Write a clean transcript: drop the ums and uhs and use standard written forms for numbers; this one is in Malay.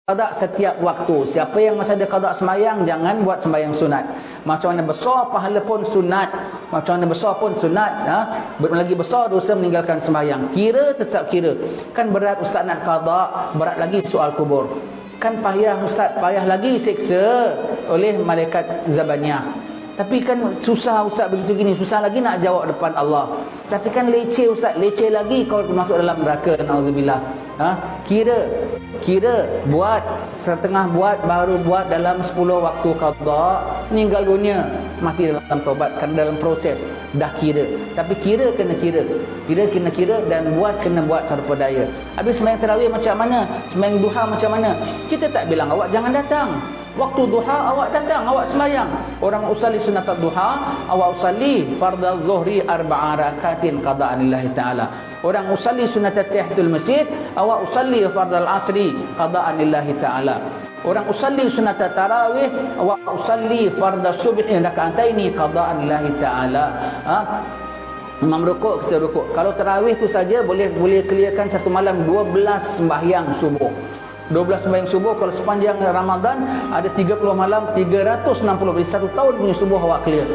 qada setiap waktu. Siapa yang masa dia qada semayang, jangan buat sembahyang sunat. Macam mana besar pahala pun sunat. Macam mana besar pun sunat. Lagi besar dosa meninggalkan sembahyang. Kira tetap kira. Kan berat ustaz nak qada, berat lagi soal kubur. Kan payah ustaz, payah lagi seksa oleh malaikat Zabaniyah. Tapi kan susah ustaz begitu gini, susah lagi nak jawab depan Allah. Tapi kan leceh ustaz, leceh lagi kau masuk dalam neraka, naudzubillah. Kira buat setengah buat, baru buat dalam 10 waktu qada, meninggal dunia, mati dalam taubat, kan dalam proses dah kira. Tapi kira kena kira dan buat kena buat serupa daya. Habis sembahyang tarawih macam mana, sembahyang duha macam mana, kita tak bilang awak jangan datang. Waktu duha awak datang, awak sembahyang. Orang usalli sunat duha, awak usalli fardhu zuhri 4 rakatin qada'an lillahi ta'ala. Orang usalli sunat tahiyatul masjid, awak usalli fardhu asri qada'an lillahi ta'ala. Orang usalli sunat tarawih, awak usalli fardhu subhi raka'ataini qada'an lillahi ta'ala. Imam rukuk, kita rukuk. Kalau tarawih tu saja boleh clearkan satu malam 12 sembahyang subuh. 12 sembahyang subuh. Kalau sepanjang Ramadan ada 30 malam, 360. Jadi satu tahun punya subuh awak clear.